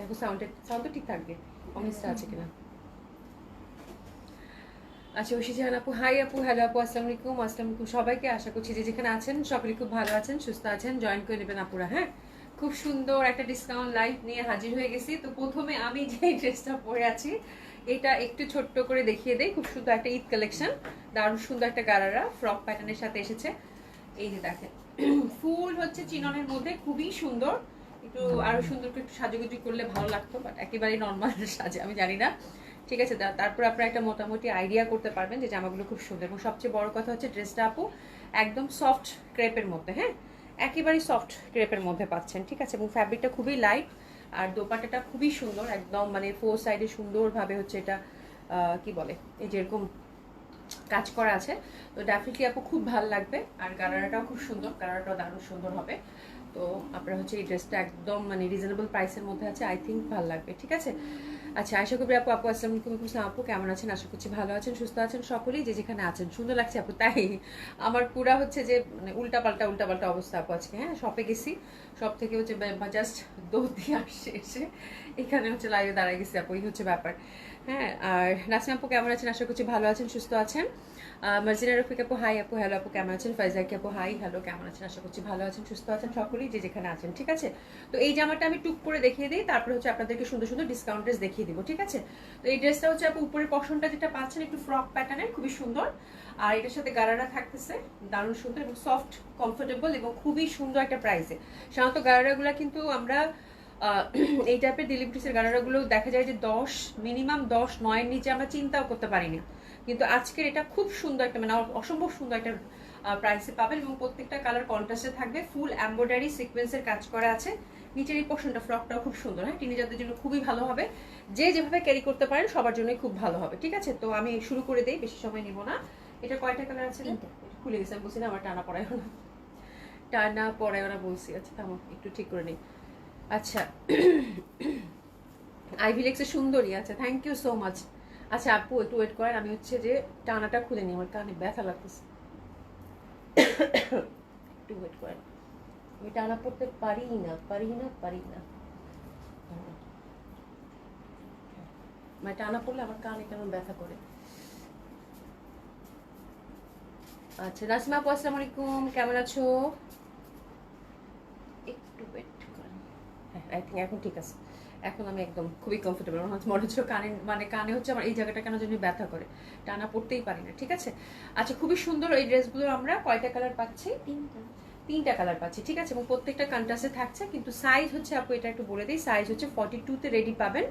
দেখো সাউন্ড তো ঠিক থাকবে, অনিস্টা আছে কিনা। আচ্ছা ঐশী জাহান আপু, হাই আপু, হ্যালো আপু, আসসালামু আলাইকুম। আসসালামু আলাইকুম সবাইকে, আশা করছি যে যেখানে আছেন সকলে খুব ভালো আছেন, সুস্থ আছেন। জয়েন করে নেবেন আপুরা। হ্যাঁ, খুব সুন্দর একটা ডিসকাউন্ট লাইভ নিয়ে হাজির হয়ে গেছি। তো প্রথমে আমি যে ড্রেসটা পরে আছি এটা একটু ছোট্ট করে দেখিয়ে দেই। খুব সুন্দর একটা ঈদ কালেকশন, দারুণ সুন্দর একটা গারারা ফ্রক প্যাটার্নের সাথে এসেছে। এই যে দেখেন, ফুল হচ্ছে চিননের মধ্যে, খুবই সুন্দর। একটু আরো সুন্দর করে একটু সাজুগুজু করলে ভালো লাগতো, বাট একেবারেই নর্মাল সাজে, আমি জানি না। ঠিক আছে, তারপর আপনারা একটা মোটামুটি আইডিয়া করতে পারবেন যে জামাগুলো খুব সুন্দর। এবং সবচেয়ে বড় কথা হচ্ছে ড্রেসটা আপু একদম সফট ক্রেপের মধ্যে। হ্যাঁ, একেবারেই সফট ক্রেপের মধ্যে পাচ্ছেন। ঠিক আছে, এবং ফ্যাব্রিকটা খুবই লাইট, আর দোপাট্টাটা খুবই সুন্দর, একদম মানে ফোর সাইডে সুন্দরভাবে হচ্ছে এটা কি বলে, এই যেরকম কাজ করা আছে। তো ডেফিনেটলি আপু খুব ভালো লাগবে। আর গারারাটাও খুব সুন্দর, গারারাটাও দারুণ সুন্দর হবে। তো আপনারা হচ্ছে এই ড্রেসটা একদম মানে রিজনেবল প্রাইসের মধ্যে আছে, আই থিঙ্ক ভালো লাগবে। ঠিক আছে, আচ্ছা আশা করি আপু, আসসালামু আলাইকুম। আপু কেমন আছেন? আশা করছি ভালো আছেন, সুস্থ আছেন সকলেই, যে যেখানে আছেন। সুন্দর লাগছে আপু, তাই আমার পুরা হচ্ছে যে মানে উল্টাপাল্টা অবস্থা আপু আজকে। হ্যাঁ, শপে গেছি, শপ থেকে হচ্ছে জাস্ট দৌড় দিয়ে আসছে, এসে এখানে হচ্ছে লাইভে দাঁড়ায় গেছি আপু, এই হচ্ছে ব্যাপার। হ্যাঁ, আর নাসিমা আপু কেমন আছেন? আশা করছি ভালো আছেন, সুস্থ আছেন। মার্জিনা রফিক আপু, হাই আপু, হ্যালো আপু, কেমন আছেন? ফাইজাকি আপু, হাই হ্যালো, কেমন আছেন? আশা করছি ভালো আছেন, সুস্থ আছেন সকলেই, যে যেখানে আছেন। ঠিক আছে, তো এই জামাটা আমি টুক করে দেখিয়ে দিই, তারপর হচ্ছে আপনাদেরকে সুন্দর সুন্দর ডিসকাউন্ট ড্রেস দেখিয়ে দিব। ঠিক আছে, তো এই ড্রেসটা হচ্ছে আপু উপরের পশনটা যেটা পাচ্ছেন একটু ফ্রক প্যাটার্নের, খুবই সুন্দর। আর এটার সাথে গারারা থাকতেছে, দারুণ সুন্দর এবং সফট, কমফোর্টেবল এবং খুবই সুন্দর একটা প্রাইসে। সাধারণত গারারাগুলো কিন্তু আমরা এই টাইপের ডেলিভারিসের গারারাগুলো দেখা যায় যে 10 মিনিমাম 10-9 নিচে আমরা চিন্তাও করতে পারি না। কিন্তু আজকের এটা খুব সুন্দর একটা মানে অসম্ভব সুন্দর একটা প্রাইসে পাবেন। এবং প্রত্যেকটা কালার কন্ট্রাস্টে থাকবে, ফুল এমব্রয়ডারি সিকোয়েন্সের কাজ করা আছে। নিচের এই পোর্শনটা ফ্রকটাও খুব সুন্দর। হ্যাঁ, টিনেজারদের জন্য খুবই ভালো হবে, যে যেভাবে ক্যারি করতে পারেন সবার জন্যই খুব ভালো হবে। ঠিক আছে, তো আমি শুরু করে দেই, বেশি সময় নিব না। এটা কয়টা কালার আছে? খুলে গেছে, আমি বলছি না আমার টানা পড়ায় না, টানা পড়ায় ওরা বলছি। আচ্ছা থামো, একটু ঠিক করে নিই। আচ্ছা, আইভিলেক্সের সুন্দরী, আচ্ছা থ্যাংক ইউ সো মাচ। আচ্ছা আপু একটু ওয়েট করেন, আমি হচ্ছে যে টানাটা খুলে নিই, আমার কানে ব্যথা লাগতেছে, একটু ওয়েট করেন। আমি টানা পড়তে পারি না। মানে টানা পড়লে আমার কানে কেমন ব্যথা করে। আচ্ছা নাসিমা আপু, আসসালামু আলাইকুম, কেমন আছো? একটু ওয়েট করেন। হ্যাঁ, আই থিঙ্ক এখন ঠিক আছে। এখন আমি একদম খুবই কমফোর্টেবল, মনে হচ্ছে কানে মানে কানে হচ্ছে আমার এই জায়গাটা কেন জানি ব্যথা করে, টানা পড়তেই পারি না। ঠিক আছে, আচ্ছা খুবই সুন্দর এই ড্রেসগুলো। আমরা কয়টা কালার পাচ্ছি? তিনটা কালার পাচ্ছি। ঠিক আছে, এবং প্রত্যেকটা কন্ট্রাস্টে থাকছে। কিন্তু সাইজ হচ্ছে আপু এটা একটু বলে দিই, সাইজ হচ্ছে 42-তে রেডি পাবেন,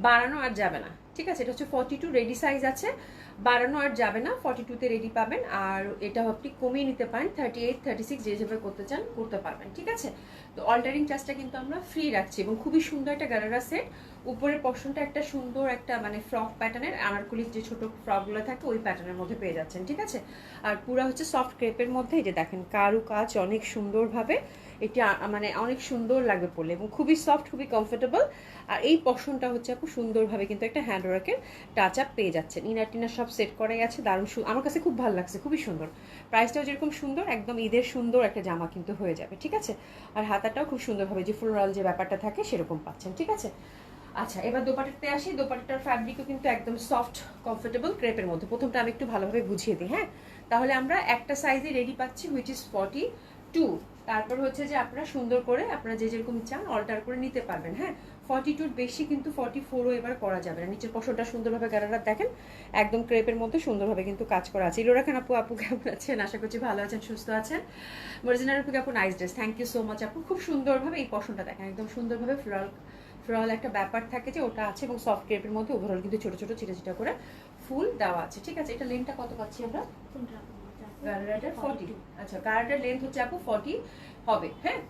বাড়ানো আর যাবে না। ঠিক আছে, এটা হচ্ছে 42 রেডি সাইজ আছে, বাড়ানো আর যাবে না, 42-তে রেডি পাবেন। আর এটা আপনি কমিয়ে নিতে পারেন, 38-36 যে যেভাবে করতে চান করতে পারবেন। ঠিক আছে, তো অল্টারিং চার্জটা কিন্তু আমরা ফ্রি রাখছি। এবং খুবই সুন্দর একটা গারারা সেট, উপরের পশনটা একটা সুন্দর একটা মানে ফ্রক প্যাটার্নের, আনারকলির যে ছোট ফ্রকগুলো থাকে ওই প্যাটার্নের মধ্যে পেয়ে যাচ্ছেন। ঠিক আছে, আর পুরা হচ্ছে সফট ক্রেপের মধ্যে, এই যে দেখেন কারু কাজ অনেক সুন্দরভাবে, এটা মানে অনেক সুন্দর লাগবে পরলে, এবং খুবই সফট, খুবই কমফোর্টেবল। আর এই পশনটা হচ্ছে আপু সুন্দরভাবে কিন্তু একটা হ্যান্ড ওয়ার্কের টাচ আপ পেয়ে যাচ্ছেন। ইনার টিনার সব সেট করাই আছে, দারুণ আমার কাছে খুব ভালো লাগছে, খুবই সুন্দর। প্রাইসটাও যেরকম সুন্দর, একদম ঈদের সুন্দর একটা জামা কিন্তু হয়ে যাবে। ঠিক আছে, আর হাতাটাও খুব সুন্দরভাবে যে ফ্লোরাল যে ব্যাপারটা থাকে সেরকম পাচ্ছেন। ঠিক আছে, আচ্ছা এবার দোপাট্টাতে আসি। দোপাট্টার ফ্যাব্রিকও কিন্তু একদম সফট, কমফোর্টেবল ক্রেপের মধ্যে। প্রথমটা আমি একটু ভালোভাবে বুঝিয়ে দিই। হ্যাঁ, তাহলে আমরা একটা সাইজে রেডি পাচ্ছি, হুইচ ইজ 42। তারপর হচ্ছে যে আপনারা সুন্দর করে আপনারা যে যেরকম চান অল্টার করে নিতে পারবেন। হ্যাঁ, 42 বেশি কিন্তু 44ও এবার করা যাবে না। নিচের পশনটা সুন্দরভাবে গারারা দেখেন, একদম ক্রেপের মধ্যে সুন্দরভাবে কিন্তু কাজ করা আছে। ইলো রাখেন আপু, আপু কেমন আছেন? আশা করছি ভালো আছেন, সুস্থ আছেন। মর্জিনার আপু, আপু nice dress, thank you so much আপু। খুব সুন্দরভাবে এই পশনটা দেখেন, একদম সুন্দরভাবে ফ্লোরাল একটা ব্যাপার থাকে যে ওটা আছে, এবং সফট ক্রেপের মধ্যে ওভারঅল কিন্তু ছোট ছোট ছিটা করে ফুল দেওয়া আছে। ঠিক আছে, এটা লেন্থটা কত পাচ্ছি আমরা? গারারাটার 40। আচ্ছা, গারারাটার লেন্থ হচ্ছে আপু 40 হবে। হ্যাঁ,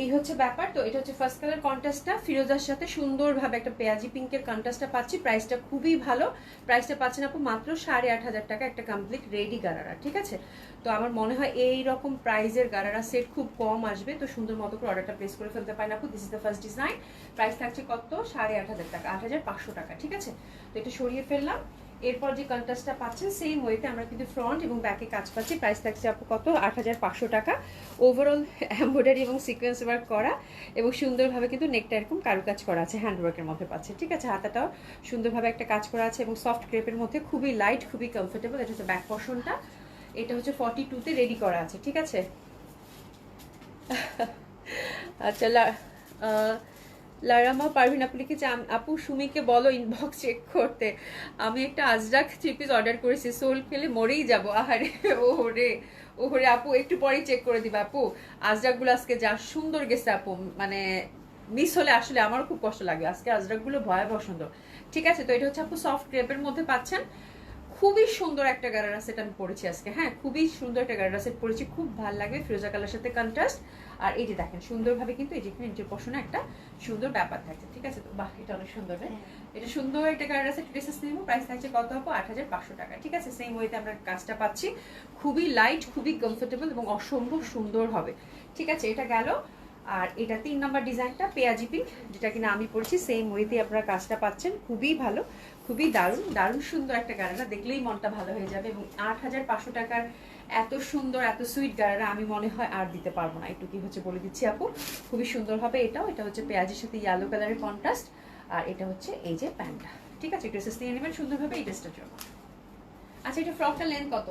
এই হচ্ছে ব্যাপার। তো এটা হচ্ছে ফার্স্ট কালার কন্ট্রাস্টটা ফিরোজার সাথে সুন্দরভাবে একটা পেঁয়াজি পিঙ্কের কন্ট্রাস্টটা পাচ্ছি। প্রাইসটা খুবই ভালো, প্রাইসটা পাচ্ছেন আপু মাত্র 8,500 টাকা, একটা কমপ্লিট রেডি গারারা। ঠিক আছে, তো আমার মনে হয় এই রকম প্রাইজের গারারা সেট খুব কম আসবে। তো সুন্দর মতো করে অর্ডারটা প্লেস করে ফেলতে পারেন আপু। This is the first design. Price থাকছে কত? 8,500 টাকা, 8,500 টাকা। ঠিক আছে, তো এটা সরিয়ে ফেললাম। এরপর যে কন্ট্রাস্টটা পাচ্ছেন সেম ওয়েতে আমরা কিন্তু ফ্রন্ট এবং ব্যাকে কাজ পাচ্ছি। প্রাইস থাকছে আপু কত, 8500 টাকা। ওভারঅল এমব্রয়ডারি এবং সিকোয়েন্স ওয়ার্ক করা এবং সুন্দরভাবে কিন্তু নেকটা এরকম কারুকাজ করা আছে, হ্যান্ডওয়ার্কের মধ্যে পাচ্ছে। ঠিক আছে, হাতাটাও সুন্দরভাবে একটা কাজ করা আছে এবং সফট ক্রেপের মধ্যে খুবই লাইট, খুবই কমফোর্টেবল। এটা হচ্ছে ব্যাক পোর্শনটা, এটা হচ্ছে 42-তে রেডি করা আছে। ঠিক আছে, আচ্ছা লারামা পারভিন আপু লিখেছে, আপু সুমিকে বলো ইনবক্স চেক করতে, আমি একটা আজরাক 3 পিস অর্ডার করেছি, সোল খেলে মরেই যাবো। আহারে ওরে ওরে আপু, একটু পরেই চেক করে দিবা আপু। আজরাকগুলো আজকে যা সুন্দর গেছে আপু, মানে মিস হলে আসলে আমারও খুব কষ্ট লাগে। আজকে আজরাকগুলো ভয়াবহ সুন্দর। ঠিক আছে, তো এটা হচ্ছে আপু সফট ক্রেপের মধ্যে পাচ্ছেন। খুবই সুন্দর একটা গারারা সেট আমি পরেছি আজকে। হ্যাঁ, খুবই সুন্দর একটা গারারা সেট পরেছি, খুব ভালো লাগবে ফিরোজা কালার সাথে কন্ট্রাস্ট। আর এই যে দেখেন সুন্দরভাবে কিন্তু এই যেখানে নিচের পশনে একটা সুন্দর ব্যাপার থাকছে। ঠিক আছে, তো বাহ, এটা অনেক সুন্দর। এটা সুন্দর একটা গারারা সেট ড্রেসেস নেব। প্রাইস থাকছে কত আপু, 8500 টাকা। ঠিক আছে, সেম ওয়েতে আমরা কাজটা পাচ্ছি, খুবই লাইট, খুবই কমফোর্টেবল এবং অসম্ভব সুন্দর হবে। ঠিক আছে, এটা গেল। আর এটা 3 নম্বর ডিজাইনটা পেঁয়াজি পিঙ্ক, যেটা কিনা আমি পড়ছি, সেম ওয়েতে আপনারা কাজটা পাচ্ছেন, খুবই ভালো, খুবই দারুণ দারুণ সুন্দর একটা গারারা, দেখলেই মনটা ভালো হয়ে যাবে। এবং 8500 টাকার এত সুন্দর এত সুইট গারারা আমি মনে হয় আর দিতে পারবো না, একটু কি হচ্ছে বলে দিচ্ছি আপু। খুবই সুন্দর হবে এটাও। এটা হচ্ছে পেঁয়াজের সাথে ইয়েলো কালারের কন্ট্রাস্ট, আর এটা হচ্ছে এই যে প্যান্টটা। ঠিক আছে, ড্রেসেস নিয়ে নেবেন সুন্দরভাবে এই ড্রেসটার জন্য। আচ্ছা, এটা ফ্রকটার লেন্থ কত?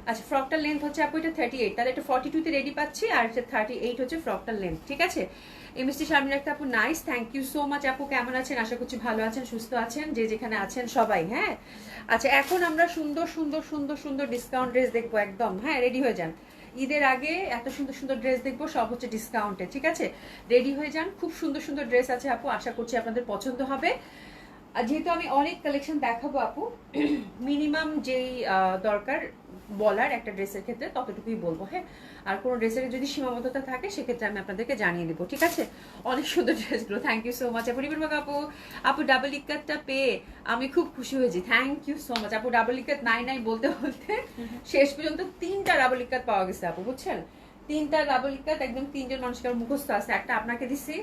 আচ্ছা, ফ্রকটার লেন্থ হচ্ছে আপু এটা 38, তাহলে এটা 42-তে রেডি পাচ্ছি, আর এটা 38 হচ্ছে ফ্রকটার লেন্থ। ঠিক আছে, এমএসটি শারমিন একটা আপু, nice, thank you so much আপু। কেমন আছেন? আশা করছি ভালো আছেন, সুস্থ আছেন, যে যেখানে আছেন সবাই। হ্যাঁ, আচ্ছা, এখন আমরা সুন্দর সুন্দর সুন্দর সুন্দর ডিসকাউন্ট ড্রেস দেখবো একদম। হ্যাঁ, রেডি হয়ে যান, ঈদের আগে এত সুন্দর সুন্দর ড্রেস দেখবো, সব হচ্ছে ডিসকাউন্টে। ঠিক আছে, রেডি হয়ে যান, খুব সুন্দর সুন্দর ড্রেস আছে আপু, আশা করছি আপনাদের পছন্দ হবে। আর যেহেতু আমি অনেক কালেকশন দেখাবো আপু, মিনিমাম যেই দরকার বলার একটা ড্রেসের ক্ষেত্রে ততটুকুই বলবো। হ্যাঁ, আর কোনো ড্রেসের যদি সীমাবদ্ধতা থাকে সেক্ষেত্রে আমি আপনাদেরকে জানিয়ে দেবো। ঠিক আছে, অনেক সুন্দর ড্রেসগুলো, থ্যাংক ইউ সো মাচ আপু। রিপন আপু, আপু ডাবল ইকাতটা পেয়ে আমি খুব খুশি হয়েছি, থ্যাংক ইউ সো মাচ আপু। ডাবল ইকাত নাই নাই বলতে বলতে শেষ পর্যন্ত 3টা ডাবল ইকাত পাওয়া গেছে আপু, বুঝছেন? 3টা ডাবল ইকাত, একদম 3জন মানুষের মুখস্থ আছে। একটা আপনাকে দিছি,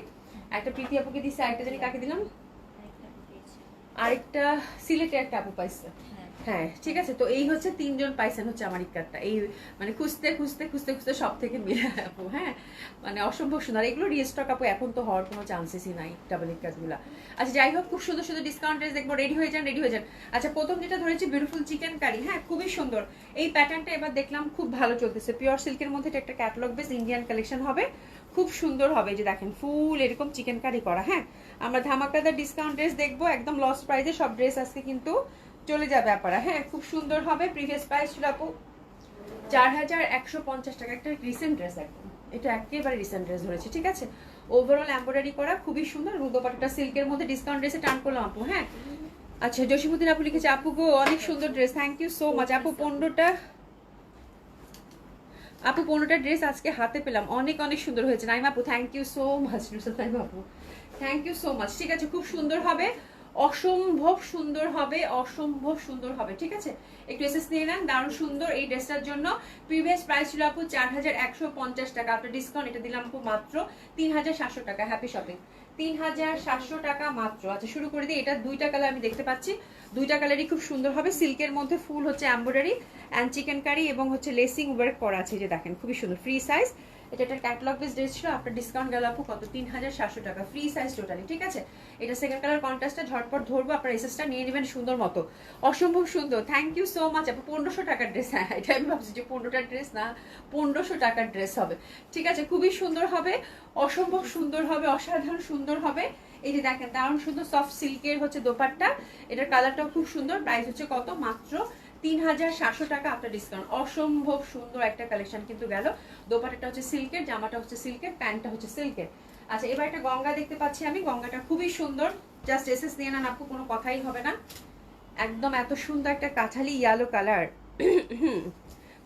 একটা প্রীতি আপুকে দিছি, আরেকটা জানি কাকে দিলাম, আরেকটা সিলেটে একটা আপু পাইছে। হ্যাঁ, ঠিক আছে, তো এই হচ্ছে 3জন পাইছেন হচ্ছে আমার ইকাতটা। এই মানে খুঁজতে খুঁজতে খুঁজতে খুঁজতে সব থেকে মিলে আপু। হ্যাঁ, মানে অসম্ভব সুন্দর এগুলো রিস্টক আপু, এখন তো হওয়ার কোনো চান্সেসই নাই ডাবল ইকাতগুলো। আচ্ছা, যাই হোক, খুব সুন্দর সুন্দর ডিসকাউন্ট ড্রেস দেখবো, রেডি হয়ে যান, রেডি হয়ে যান। আচ্ছা, প্রথম যেটা ধরেছি বিউটিফুল চিকেন কারি। হ্যাঁ, খুবই সুন্দর এই প্যাটার্নটা, এবার দেখলাম খুব ভালো চলতেছে। পিওর সিল্কের মধ্যে এটা একটা ক্যাটালগ বেস ইন্ডিয়ান কালেকশন হবে, খুব সুন্দর হবে। যে দেখেন ফুল এরকম চিকেন কারি করা। হ্যাঁ, আমরা ধামাকাদার ডিসকাউন্ট ড্রেস দেখবো, একদম লস প্রাইসে সব ড্রেস আজকে কিন্তু চলে যাবে আপনারা। হ্যাঁ, খুব সুন্দর হবে। প্রিভিয়াস প্রাইস ছিল আপু 4150 টাকা, একটা রিসেন্ট ড্রেস একদম, এটা একেবারে রিসেন্ট ড্রেস ধরেছে। ঠিক আছে, ওভারঅল এমব্রয়ডারি করা, খুবই সুন্দর। রুদোপাটাটা সিল্কের মধ্যে ডিসকাউন্ট ড্রেসে টার্ন করলাম আপু। হ্যাঁ, আচ্ছা, জসিমুদ্দিন আপু লিখেছে, আপু গো অনেক সুন্দর dress, thank you so much আপু। 15টা ড্রেস আজকে হাতে পেলাম, অনেক অনেক সুন্দর হয়েছে। নাইম আপু, thank you so much. Naim আপু, থ্যাংক ইউ সো মাচ। ঠিক আছে, খুব সুন্দর হবে, অসম্ভব সুন্দর হবে, অসম্ভব সুন্দর হবে। ঠিক আছে, একটু এসএস নিয়ে নেন, দারুণ সুন্দর এই ড্রেসটার জন্য। প্রিভিয়াস প্রাইস ছিল আপু 4150 টাকা, আপনার ডিসকাউন্ট এটা দিলাম আপু মাত্র 3700 টাকা। হ্যাপি শপিং, 3700 টাকা মাত্র। আচ্ছা, শুরু করে দিই। এটা 2টা কালার আমি দেখতে পাচ্ছি, 2টা কালারই খুব সুন্দর হবে। সিল্কের মধ্যে ফুল হচ্ছে এমব্রয়ডারি অ্যান্ড চিকেন কারি এবং হচ্ছে লেসিং ওয়ার্ক করা আছে। যে দেখেন খুবই সুন্দর, ফ্রি সাইজ। এটা একটা ক্যাটালগ বেস ড্রেস ছিল, আপনার ডিসকাউন্ট গেল আপু কত, 3700 টাকা, ফ্রি সাইজ টোটালি। ঠিক আছে, এটা সেকেন্ড কালার কন্ট্রাস্টটা ঝটপট ধরবো, আপনার এসএসটা নিয়ে নেবেন সুন্দর মতো, অসম্ভব সুন্দর। থ্যাংক ইউ সো মাচ আপু। 1500 টাকার ড্রেস। হ্যাঁ, এটা আমি ভাবছি যে 15টা ড্রেস না, 1500 টাকার ড্রেস হবে। ঠিক আছে, খুবই সুন্দর হবে, অসম্ভব সুন্দর হবে, অসাধারণ সুন্দর হবে। এই যে দেখেন দারুণ সুন্দর সফট সিল্কের হচ্ছে দোপাট্টা, এটার কালারটাও খুব সুন্দর। প্রাইস হচ্ছে কত, মাত্র 3700 টাকা, আপনার ডিসকাউন্ট। অসম্ভব সুন্দর একটা কালেকশন কিন্তু গেল। দোপাট্টাটা হচ্ছে সিল্কের, জামাটা হচ্ছে সিল্কের, প্যান্টটা হচ্ছে সিল্কের। আচ্ছা, এবার একটা গঙ্গা দেখতে পাচ্ছি আমি, গঙ্গাটা খুবই সুন্দর, জাস্ট এসএস নিয়ে নেন আপু, কোনো কথাই হবে না। একদম এত সুন্দর একটা কাঁঠালি yellow colour,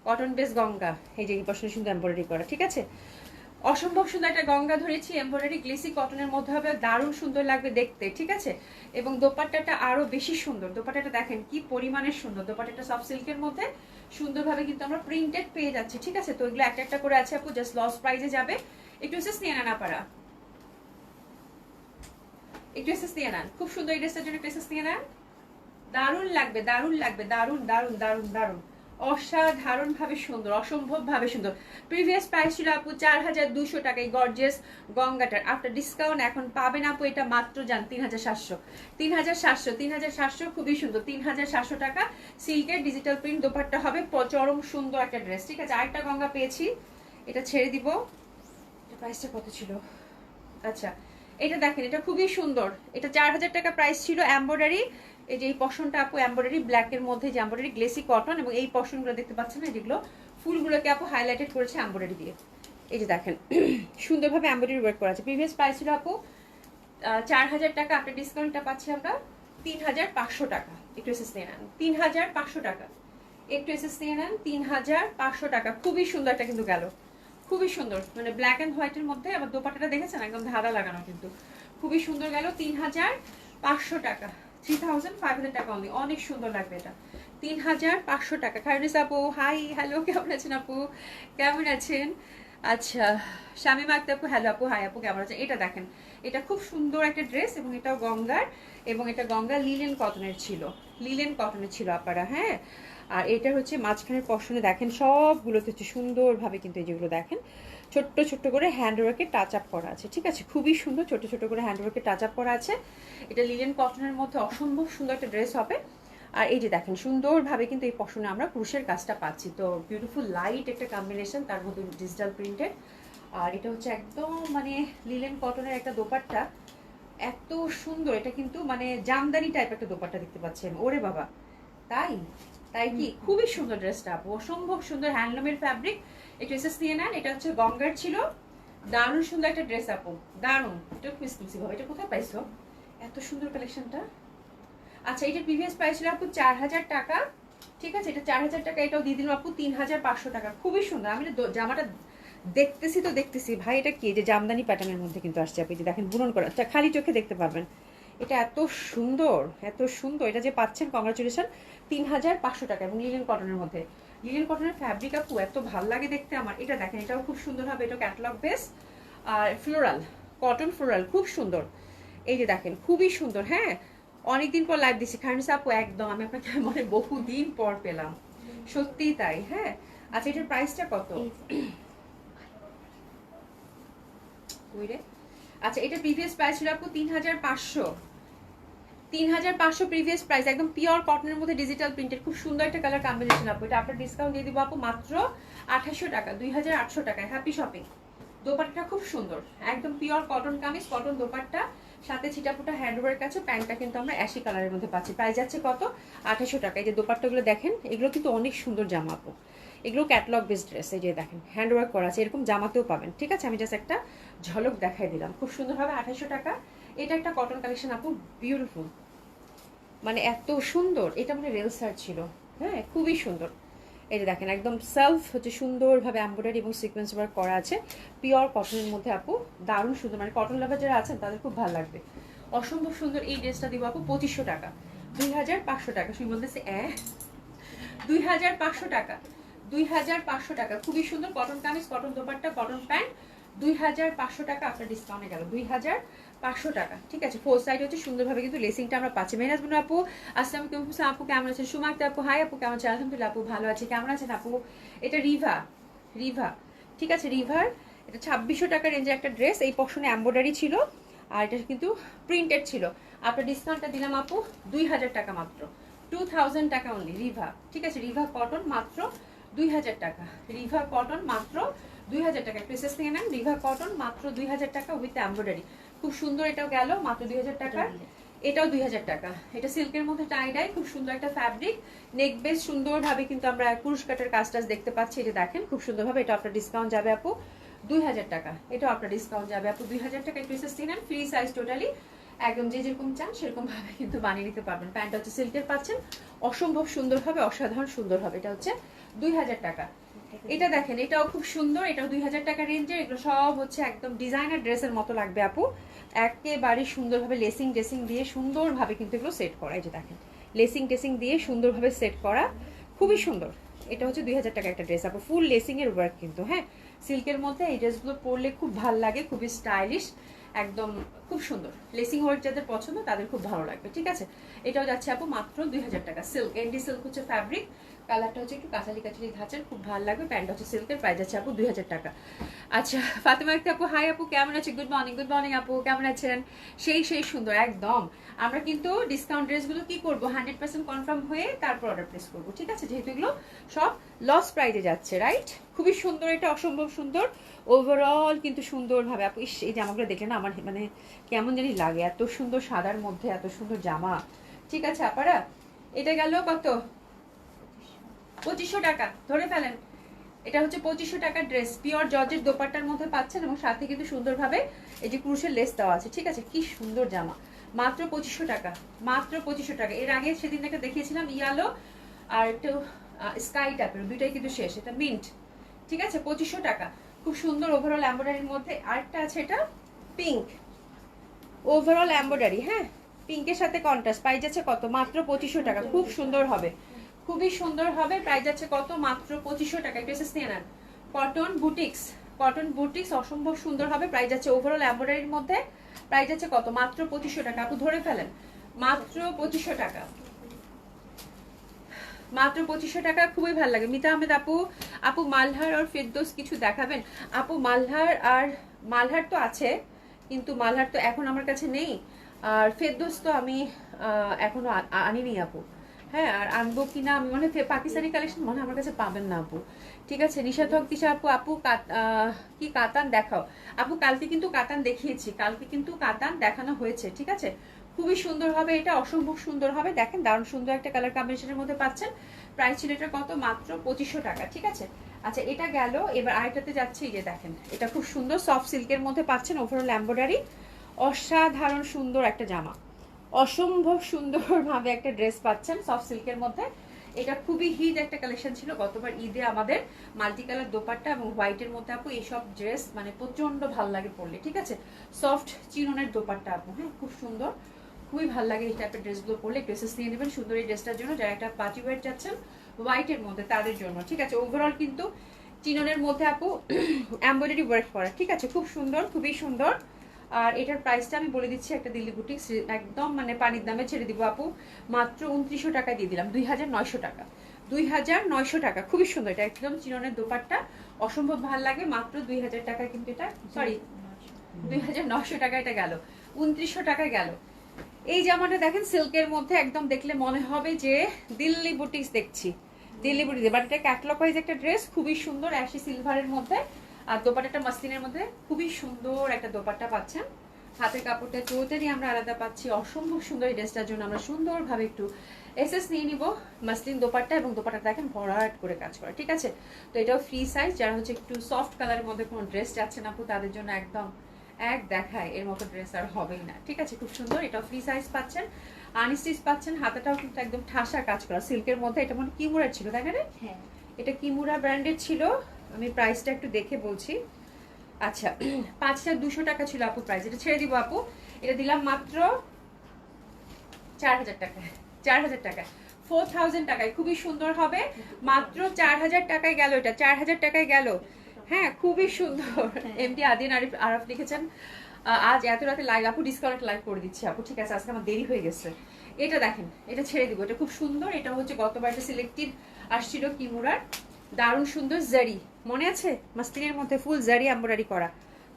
cotton base Ganga. এই যে এই পাশে সুন্দর এমব্রয়ডারি করা। ঠিক আছে, অসম্ভব সুন্দর একটা গঙ্গা ধরেছি, এমব্রয়ডারি গ্লেসি কটনের মধ্যে হবে, দারুণ সুন্দর লাগবে দেখতে। ঠিক আছে, এবং দোপাট্টাটা আরো বেশি সুন্দর। দোপাট্টাটা দেখেন কি পরিমাণের সুন্দর, দোপাট্টাটা সফট সিল্কের মধ্যে সুন্দরভাবে কিন্তু আমরা প্রিন্টেড পেয়ে যাচ্ছি। ঠিক আছে, তো এগুলো একটা একটা করে আছে আপু, জাস্ট লস প্রাইজে যাবে। একটু এসএস নিয়ে নেন আপনারা, একটু এসএস নিয়ে নেন, খুব সুন্দর এই ড্রেসটার জন্য একটু এসএস নিয়ে নেন। দারুণ লাগবে, দারুণ লাগবে, দারুণ দারুণ দারুণ দারুণ, অসাধারণ ভাবে সুন্দর, অসম্ভব ভাবে সুন্দর। প্রিভিয়াস প্রাইস ছিল আপু 4200 টাকায় গর্জিয়াস গঙ্গাটার, আফটার ডিসকাউন্ট এখন পাবেন আপু এটা মাত্র যান 3700, 3700, 3700, খুবই সুন্দর, 3700 টাকা। সিল্কের ডিজিটাল প্রিন্ট দোপাট্টা হবে, চরম সুন্দর একটা ড্রেস। ঠিক আছে, আরেকটা গঙ্গা পেয়েছি, এটা ছেড়ে দিব। এটা প্রাইসটা কত ছিল? আচ্ছা, এটা দেখেন, এটা খুবই সুন্দর, এটা 4000 টাকা প্রাইস ছিল। এমব্রয়ডারি, এই যে এই পশনটা আপু এমব্রয়ডারি ব্ল্যাকের মধ্যে, যে এমব্রয়ডারি গ্লেসি কটন, এবং এই পশনগুলো দেখতে পাচ্ছেন না, যেগুলো ফুলগুলোকে আপু হাইলাইটেড করেছে এমব্রয়ডারি দিয়ে। এই যে দেখেন সুন্দরভাবে এমব্রয়ডারি ওয়ার্ক করা আছে। প্রিভিয়াস প্রাইস ছিল আপু 4000 টাকা, আপনার ডিসকাউন্টটা পাচ্ছি আমরা 3500 টাকা। একটু এসএস নিয়ে নেন, 3500 টাকা, একটু এসএস নিয়ে নেন, 3500 টাকা। খুবই সুন্দর একটা কিন্তু গেল, খুবই সুন্দর, মানে ব্ল্যাক অ্যান্ড হোয়াইটের মধ্যে। আবার দোপাট্টাটা দেখেছেন একদম ধারা লাগানো, কিন্তু খুবই সুন্দর গেল। 3500 টাকা, 3500 টাকা অনলি, অনেক সুন্দর লাগবে এটা। 3500 টাকা। খায়রুনিসা আপু হাই, হ্যালো, কেমন আছেন আপু, কেমন আছেন? আচ্ছা, শামিমা আক্তার আপু হ্যালো আপু, হাই আপু, কেমন আছেন? এটা দেখেন, এটা খুব সুন্দর একটা ড্রেস, এবং এটাও গঙ্গার, এবং এটা গঙ্গা লিলেন কটনের ছিল, লিলেন কটনের ছিল আপনারা, হ্যাঁ। আর এটা হচ্ছে মাঝখানের পশনে দেখেন সবগুলোতে হচ্ছে সুন্দরভাবে, কিন্তু এই যেগুলো দেখেন ছোট্ট ছোট্ট করে হ্যান্ডওয়ার্কে টাচ আপ করা আছে। ঠিক আছে, খুবই সুন্দর, ছোট ছোট করে হ্যান্ডওয়ার্কে টাচ আপ করা আছে। এটা লিলেন কটনের মধ্যে অসম্ভব সুন্দর একটা ড্রেস হবে। আর এই যে দেখেন সুন্দরভাবে কিন্তু এই পশনে আমরা ক্রুশের কাজটা পাচ্ছি, তো বিউটিফুল লাইট একটা কম্বিনেশন, তার মধ্যে ডিজিটাল প্রিন্টেড। আর এটা হচ্ছে একদম মানে লিলেন কটনের একটা দোপাট্টা, এত সুন্দর। এটা কিন্তু মানে জামদানি টাইপ একটা দোপাট্টা দেখতে পাচ্ছেন, ওরে বাবা, তাই তাই কি খুবই সুন্দর ড্রেসটা আপু, অসম্ভব সুন্দর, হ্যান্ডলুমের ফ্যাব্রিক। একটু এসএস নিয়ে নেন, এটা হচ্ছে গঙ্গার ছিল, দারুণ সুন্দর একটা ড্রেস আপু, দারুণ। এটা খুব এক্সক্লুসিভ হবে, এটা কোথায় পাইছো এত সুন্দর কালেকশনটা? আচ্ছা, এটা প্রিভিয়াস প্রাইস ছিল আপু 4000 টাকা। ঠিক আছে, এটা 4000 টাকা, এটাও দিয়ে দিলাম আপু 3500 টাকা। খুবই সুন্দর, আমি জামাটা দেখতেছি তো দেখতেছি ভাই, এটা কি যে জামদানি প্যাটার্নের মধ্যে কিন্তু আসছে আপনি, যে দেখেন বুনন করা, খালি চোখে দেখতে পারবেন। এটা এত সুন্দর, এত সুন্দর, এটা যে পাচ্ছেন কংগ্রাচুলেশন। 3500 টাকা, এবং লিলেন কটনের মধ্যে, লিলেন কটনের ফ্যাব্রিক আপু এত ভালো লাগে দেখতে আমার। এটা দেখেন, এটাও খুব সুন্দর হবে, এটা ক্যাটালগ বেস আর ফ্লোরাল, কটন ফ্লোরাল, খুব সুন্দর। এই যে দেখেন খুবই সুন্দর, হ্যাঁ। অনেকদিন পর লাইভ দিচ্ছি খায়রুনিসা আপু, একদম আমি আপনাকে মানে বহুদিন পর পেলাম, সত্যিই তাই, হ্যাঁ। আচ্ছা, এটার প্রাইসটা কত? আচ্ছা, এটা প্রিভিয়াস প্রাইস ছিল আপু 3500, 3500 প্রিভিয়াস প্রাইস, একদম পিওর কটনের মধ্যে ডিজিটাল প্রিন্টেড, খুব সুন্দর একটা কালার কম্বিনেশন আপু। এটা আপনার ডিসকাউন্ট দিয়ে দিব আপু মাত্র 2800 টাকা, 2800 টাকায়। Happy shopping. দোপাট্টা খুব সুন্দর, একদম pure cotton kameez, cotton dupatta, সাথে ছিটাফোটা হ্যান্ডওয়ার্ক আছে। প্যান্টটা কিন্তু আমরা অ্যাশি কালারের মধ্যে পাচ্ছি। প্রাইস যাচ্ছে কত? 2800 টাকা। এই যে দোপাট্টাগুলো দেখেন, এগুলো কিন্তু অনেক সুন্দর জামা আপু, এগুলো ক্যাটালগ বেস ড্রেস। এই যে দেখেন হ্যান্ডওয়ার্ক করা আছে, এরকম জামাতেও পাবেন। ঠিক আছে, আমি জাস্ট একটা ঝলক দেখাই দিলাম, খুব সুন্দরভাবে 2800 টাকা। এটা একটা কটন কালেকশন আপু, বিউটিফুল, মানে এত সুন্দর। এটা মানে রেল সার্চ ছিল, হ্যাঁ, খুবই সুন্দর। এই যে দেখেন একদম সেলফ হচ্ছে সুন্দরভাবে এমব্রয়ডারি এবং সিকোয়েন্স ওয়ার্ক করা আছে, পিওর কটনের মধ্যে আপু, দারুণ সুন্দর, মানে কটন লাভার যারা আছেন তাদের খুব ভালো লাগবে। অসম্ভব সুন্দর এই ড্রেসটা দিব আপু 2500 টাকা, 2500 টাকা। শুনি বলতেছে 2500 টাকা, 2500 টাকা। খুবই সুন্দর cotton kameez, cotton dupatta, cotton pant, 2500 টাকা আপনার ডিসকাউন্টে গেল 2500 টাকা। ঠিক আছে, ফোর সাইড হচ্ছে সুন্দরভাবে কিন্তু লেসিংটা আমরা পাচ্ছি। মেহনাজ বুনু আপু আসসালামু আলাইকুম, আপু কেমন আছেন? সুমাক্তা আপু হাই আপু, কেমন আছেন? আলহামদুলিল্লাহ আপু ভালো আছে, কেমন আছেন আপু? এটা রিভা, রিভা, ঠিক আছে, রিভার। এটা 2600 টাকা রেঞ্জের একটা ড্রেস, এই পশনে এমব্রয়ডারি ছিল, আর এটা কিন্তু প্রিন্টেড ছিল। আপনার ডিসকাউন্টটা দিলাম আপু 2000 টাকা মাত্র, 2000 টাকা অনলি। রিভা, ঠিক আছে, রিভা কটন মাত্র 2000 টাকা, রিভা কটন মাত্র 2000 টাকা। প্রেসেস থেকে নেন, রিভা কটন মাত্র 2000 টাকা উইথ এমব্রয়ডারি, খুব সুন্দর। এটাও গেল মাত্র 2000 টাকা, এটাও 2000 টাকা। এটা সিল্কের মধ্যে টাই ডাই, খুব সুন্দর একটা ফ্যাব্রিক, নেক বেস সুন্দরভাবে কিন্তু আমরা কুরুশ কাটার কাজটা দেখতে পাচ্ছি। এটা দেখেন খুব সুন্দরভাবে। এটা আপনার ডিসকাউন্ট যাবে আপু 2000 টাকা, এটাও আপনার ডিসকাউন্ট যাবে আপু 2000 টাকা। প্রেসেস থেকে নেন, ফ্রি সাইজ টোটালি, একদম যে যেরকম চান সেরকম ভাবে কিন্তু বানিয়ে নিতে পারবেন। প্যান্টটা হচ্ছে সিল্কের পাচ্ছেন, অসম্ভব সুন্দর হবে, অসাধারণ সুন্দর হবে। এটা হচ্ছে 2000 টাকা। এটা দেখেন, এটাও খুব সুন্দর, এটাও 2000 টাকা রেঞ্জের। এগুলো সব হচ্ছে একদম ডিজাইনার ড্রেসের মতো লাগবে আপু, একেবারে সুন্দরভাবে লেসিং টেসিং দিয়ে সুন্দরভাবে কিন্তু এগুলো সেট করা। এই যে দেখেন লেসিং টেসিং দিয়ে সুন্দরভাবে সেট করা, খুবই সুন্দর। এটা হচ্ছে 2000 টাকা একটা ড্রেস আপু, ফুল লেসিং এর ওয়ার্ক কিন্তু, হ্যাঁ, সিল্কের মধ্যে। এই ড্রেসগুলো পরলে খুব ভাল লাগে, খুবই স্টাইলিশ, একদম খুব সুন্দর, লেসিং ওয়ার্ক যাদের পছন্দ তাদের খুব ভালো লাগবে। ঠিক আছে, এটাও যাচ্ছে আপু মাত্র 2000 টাকা। সিল্ক, এনডি সিল্ক হচ্ছে ফ্যাব্রিক, কালারটা হচ্ছে একটু কাঁচালি কাঁচালি ধাঁচের, খুব ভালো লাগবে। প্যান্ট হচ্ছে সিল্কের, প্রাইস যাচ্ছে আপু 2000 টাকা। আচ্ছা, ফাতেমা আক্তার আপু, হাই আপু, কেমন আছে? গুড মর্নিং, গুড মর্নিং আপু, কেমন আছেন? সেই সুন্দর একদম। আমরা কিন্তু ডিসকাউন্ট ড্রেসগুলো কি করব, 100% কনফার্ম হয়ে তারপর অর্ডার প্লেস করবো। ঠিক আছে, যেহেতু এগুলো সব লস প্রাইজে যাচ্ছে, রাইট? খুবই সুন্দর, এটা অসম্ভব সুন্দর। ওভারঅল কিন্তু সুন্দরভাবে আপু, এই জামাগুলো দেখলে না আমার মানে কেমন জানি লাগে, এত সুন্দর সাদার মধ্যে এত সুন্দর জামা। ঠিক আছে আপারা, এটা গেল কত? 2500 টাকা ধরে ফেলেন। এটা হচ্ছে 2500 টাকার ড্রেস, পিওর জর্জের দোপাট্টার মধ্যে পাচ্ছেন এবং সাথে কিন্তু সুন্দরভাবে এই যে ক্রুশের লেস দেওয়া আছে। ঠিক আছে, কি সুন্দর জামা, মাত্র 2500 টাকা, মাত্র 2500 টাকা। এর আগে সেদিন একটা দেখিয়েছিলাম ইয়ালো আর একটু স্কাই টাইপের, দুইটাই কিন্তু শেষ। এটা মিন্ট। ঠিক আছে, 2500 টাকা, খুব সুন্দর ওভারঅল এমব্রয়ডারির মধ্যে। আরেকটা আছে এটা পিঙ্ক, ওভারঅল এমব্রয়ডারি, হ্যাঁ, পিঙ্কের সাথে কন্ট্রাস্ট। প্রাইস আছে কত? মাত্র 2500 টাকা। খুব সুন্দর হবে, খুবই সুন্দর হবে। প্রাইস আছে কত? মাত্র 2500 টাকা। একটু এসে নিয়ে নেন। কটন বুটিক্স, কটন বুটিক্স অসম্ভব সুন্দর হবে। প্রাইস আছে ওভারঅল এমব্রয়ডারির মধ্যে। প্রাইস আছে কত? মাত্র 2500 টাকা। আপু ধরে ফেলেন, মাত্র 2500 টাকা, মাত্র 2500 টাকা। খুবই ভালো লাগে। মিতা আহমেদ আপু, আপু মালহার আর ফেরদৌস কিছু দেখাবেন? আপু মালহার আর মালহার তো আছে, কিন্তু মালহার তো এখন আমার কাছে নেই। আর ফেরদৌস তো আমি এখনো আনিনি আপু। হ্যাঁ, আর আনবো কিনা আমি মনে হয় পাকিস্তানি কালেকশন মনে হয় আমার কাছে পাবেন না আপু। ঠিক আছে, নিশাত হক তিশা আপু, আপু কি কাতান দেখাও? আপু কালকে কিন্তু কাতান দেখিয়েছি, কালকে কিন্তু কাতান দেখানো হয়েছে। ঠিক আছে, খুবই সুন্দর হবে, এটা অসম্ভব সুন্দর হবে। দেখেন দারুণ সুন্দর একটা কালার কম্বিনেশনের মধ্যে পাচ্ছেন। প্রাইস ছিল এটা কত? মাত্র 2500 টাকা। ঠিক আছে, আচ্ছা এটা গেল। এবার আরেকটাতে যাচ্ছে, এই যে দেখেন, এটা খুব সুন্দর সফট সিল্কের মধ্যে পাচ্ছেন, ওভারঅল এমব্রয়ডারি, অসাধারণ সুন্দর একটা জামা, অসম্ভব সুন্দরভাবে একটা ড্রেস পাচ্ছেন সফট সিল্কের মধ্যে। এটা খুবই হিট একটা কালেকশন ছিল গতবার ঈদে আমাদের, মাল্টি কালার দোপাট্টা এবং হোয়াইটের মধ্যে আপু এইসব ড্রেস মানে প্রচন্ড ভালো লাগে পরলে। ঠিক আছে, সফট চিননের দোপাট্টা আপু, হ্যাঁ খুব সুন্দর, খুবই ভালো লাগে এই টাইপের ড্রেসগুলো পরলে। ড্রেসেস নিয়ে নেবেন সুন্দর এই ড্রেসটার জন্য, যারা একটা পার্টি ওয়্যার চাচ্ছেন হোয়াইটের মধ্যে তাদের জন্য। ঠিক আছে, ওভারঅল কিন্তু চিননের মধ্যে আপু এমব্রয়ডারি ওয়ার্ক করা। ঠিক আছে, খুব সুন্দর, খুবই সুন্দর। আর এটার প্রাইসটা আমি বলে দিচ্ছি, একটা দিল্লি বুটিক্স একদম মানে পানির দামে ছেড়ে দিব আপু, মাত্র 2900 টাকা দিয়ে দিলাম, 2900 টাকা, 2900 টাকা। খুবই সুন্দর, এটা একদম চিননের দোপাট্টা, অসম্ভব ভালো লাগে। মাত্র 2000 টাকা কিন্তু এটা, সরি 2900 টাকা এটা গেল, 2900 টাকা গেল। এই জামাটা দেখেন সিল্কের মধ্যে, একদম দেখলে মনে হবে যে দিল্লি বুটিক্স দেখছি, দিল্লি বুটিক্স। বাট এটা ক্যাটলগ ওয়াইজ একটা ড্রেস, খুবই সুন্দর অ্যাশি সিলভারের মধ্যে। আর দোপাট্টাটা মাসলিনের মধ্যে, খুবই সুন্দর একটা দোপাট্টা পাচ্ছেন। হাতের কাপড়টা টোটালি আমরা আলাদা পাচ্ছি, অসম্ভব সুন্দর। এই ড্রেসটার জন্য আমরা সুন্দরভাবে একটু এসএস নিয়ে নিব। মাসলিন দোপাট্টা এবং দোপাট্টা দেখেন ভরাট করে কাজ করা। ঠিক আছে, তো এটাও ফ্রি সাইজ। যারা হচ্ছে একটু সফট কালারের মধ্যে কোনো ড্রেস চাচ্ছেন আপু, তাদের জন্য একদম এক দেখায় এর মতো ড্রেস আর হবেই না। ঠিক আছে, খুব সুন্দর, এটাও ফ্রি সাইজ পাচ্ছেন, আনস্টিচ পাচ্ছেন। হাতাটাও কিন্তু একদম ঠাসা কাজ করা সিল্কের মধ্যে। এটা মনে কিমুরার ছিল, তাই না রে? হ্যাঁ, এটা কিমুরা ব্র্যান্ডের ছিল। আমি প্রাইসটা একটু দেখে বলছি। আচ্ছা 5200 টাকা ছিল আপু প্রাইস, এটা ছেড়ে দিব আপু, এটা দিলাম মাত্র 4000 টাকা, 4000 টাকা, 4000 টাকায়। খুবই সুন্দর হবে, মাত্র 4000 টাকায় গেল, এটা 4000 টাকায় গেল। হ্যাঁ, খুবই সুন্দর। এমডি আদিন আরফ লিখেছেন আজ এত রাতে লাইভ আপু, ডিসকাউন্ট লাইভ করে দিচ্ছি আপু। ঠিক আছে, আজকে আমার দেরি হয়ে গেছে। এটা দেখেন, এটা ছেড়ে দিব, এটা খুব সুন্দর। এটা হচ্ছে গতবার একটা সিলেক্টেড আসছিল কিমুরার, দারুণ সুন্দর জারি, মনে আছে মাসলিনের মধ্যে ফুল জারি এমব্রয়ডারি করা,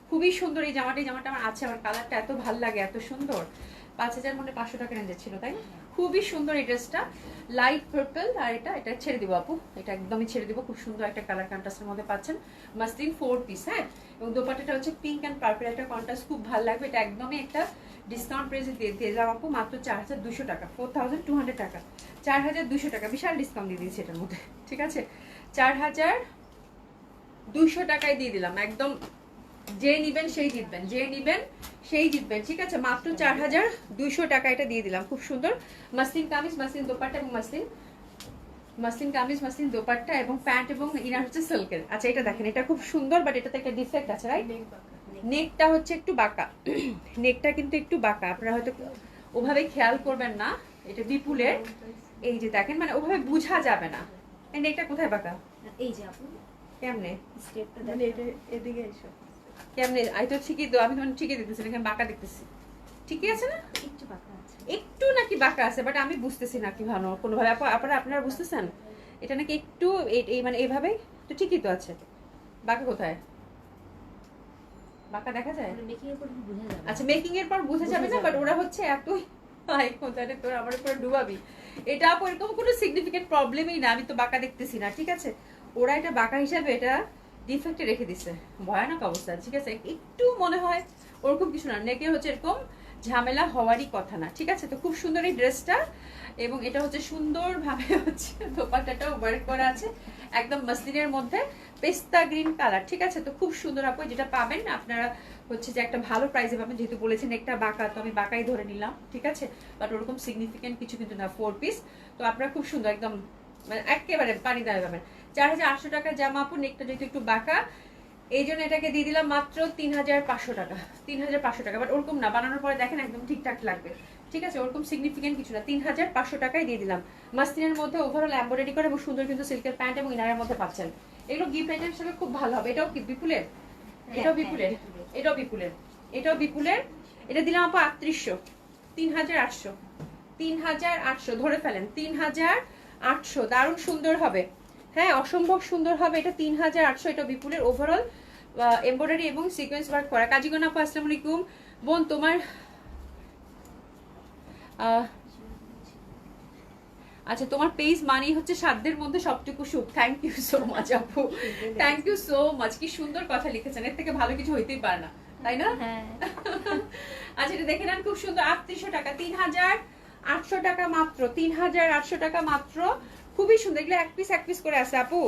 খুবই সুন্দর। এই জামাটা, এই জামাটা আমার আছে, আমার কালারটা এত ভালো লাগে, এত সুন্দর। 5000 মনে 500 টাকা রেঞ্জের ছিল, তাই খুবই সুন্দর এই ড্রেসটা, লাইট পার্পল। আর এটা ছেড়ে দিব আপু, এটা একদমই ছেড়ে দিব। খুব সুন্দর একটা কালার কন্ট্রাস্টের মধ্যে পাচ্ছেন, মাসলিন 4 পিস। হ্যাঁ, এবং দোপাট্টাটা হচ্ছে পিঙ্ক অ্যান্ড পার্পল একটা কন্ট্রাস্ট, খুব ভালো লাগবে। এটা একদমই একটা ডিসকাউন্ট প্রাইসে দিয়ে দিলাম আপু, মাত্র 4200 টাকা, 4200 টাকা, 4200 টাকা, বিশাল ডিসকাউন্ট দিয়ে দিয়েছি এটার মধ্যে। ঠিক আছে, 4200 টাকায় দিয়ে দিলাম একদম। যে নিবেন সেই জিতবেন, যে নিবেন সেই জিতবেন। ঠিক আছে, মাত্র 4200 টাকা এটা দিয়ে দিলাম। খুব সুন্দর মাসলিন কামিজ, মাসলিন দোপাট্টা এবং মাসলিন কামিজ, মাসলিন দোপাট্টা এবং প্যান্ট এবং ইনার হচ্ছে সিল্কের। আচ্ছা এটা দেখেন, এটা খুব সুন্দর, বাট এটাতে একটা ডিফেক্ট আছে, রাইট? নেকটা হচ্ছে একটু বাঁকা, নেকটা কিন্তু একটু বাঁকা, আপনারা হয়তো ওভাবে খেয়াল করবেন না। এটা বিপুলের, এই যে দেখেন, মানে ওভাবে বোঝা যাবে না। এই নেকটা কোথায় বাঁকা? এই যে আপু কেমনে? স্টেপটা মানে এটা এদিকে এসো। কেমনে আই তো ঠিকই তো, আমি তোমার ঠিকই দেখতেছি, এখানে বাঁকা দেখতেছি, ঠিকই আছে না? একটু বাঁকা আছে, একটু নাকি বাঁকা আছে, বাট আমি বুঝতেছি না কি ভালো কোনোভাবে। আপনারা বুঝতেছেন এটা নাকি একটু এই মানে এইভাবে তো ঠিকই তো আছে, বাঁকা কোথায়? বাঁকা দেখা যায়? মেকিং এর পর বোঝা যাবে। আচ্ছা মেকিং এর পর বোঝা যাবে না, বাট ওরা হচ্ছে এতই হাই কোথায় তোর আমার উপরে ডুবাবি। এটা আপু এরকম কোনো সিগনিফিকেন্ট প্রবলেমই না, আমি তো বাঁকা দেখতেছি না, ঠিক আছে? ওরা এটা বাঁকা হিসাবে এটা ডিফেক্টে রেখে দিছে, ভয়ানক অবস্থা, ঠিক আছে? একটু মনে হয় ওরকম কিছু না, নেকে হচ্ছে এরকম ঝামেলা হওয়ারই কথা না, ঠিক আছে? তো খুব সুন্দর এই ড্রেসটা, এবং এটা হচ্ছে সুন্দরভাবে হচ্ছে দোপাট্টাটাও ওয়ার্ক করা আছে একদম মসলিনের মধ্যে, পেস্তা গ্রিন কালার, ঠিক আছে? তো খুব সুন্দর আপু, যেটা পাবেন আপনারা হচ্ছে যে একটা ভালো প্রাইসে পাবেন, যেহেতু বলেছেন একটা বাঁকা, তো আমি বাঁকাই ধরে নিলাম, ঠিক আছে? বাট ওরকম সিগনিফিকেন্ট কিছু কিন্তু না, 4 পিস। তো আপনারা খুব সুন্দর একদম মানে একেবারে পানি দামে পাবেন। 4800 টাকা জামা আপু, নেকটা যেহেতু একটু বাঁকা এই জন্য এটাকে দিয়ে দিলাম মাত্র 3500 টাকা। 3500 টাকা, বাট ওরকম না, বানানোর পরে দেখেন একদম ঠিকঠাক লাগবে, ঠিক আছে? ওরকম সিগনিফিকেন্ট কিছু না, 3500 টাকায় দিয়ে দিলাম। মাসলিনের মধ্যে ওভারঅল এমব্রয়ডারি করে এবং সুন্দর কিন্তু সিল্কের প্যান্ট এবং ইনারের মধ্যে পাচ্ছেন। এগুলো গিফট আইটেম হিসেবে খুব ভালো হবে। এটাও কি বিপুলের? এটাও বিপুলের, এটাও বিপুলের, এটাও বিপুলের। এটা দিলাম আপু 3800, 3800, 3800 ধরে ফেলেন, 3800। দারুণ সুন্দর হবে, হ্যাঁ অসম্ভব সুন্দর হবে এটা, 3800। এটা বিপুলের ওভারঅল এমব্রয়ডারি এবং সিকোয়েন্স ওয়ার্ক করা। কাজীগণ আপু আসসালামু আলাইকুম। বোন তোমার আচ্ছা তোমার পেজ মানেই হচ্ছে সাধ্যের মধ্যে সবটুকু সুখ। থ্যাংক ইউ সো মাচ আপু, থ্যাংক ইউ সো মাচ। কি সুন্দর কথা লিখেছেন, এর থেকে ভালো কিছু হইতেই পারে না, তাই না? আচ্ছা এটা দেখে নেন, খুব সুন্দর। 3800 টাকা, 3800 টাকা মাত্র, 3800 টাকা মাত্র। খুবই সুন্দর, এগুলো এক পিস করে আছে আপু।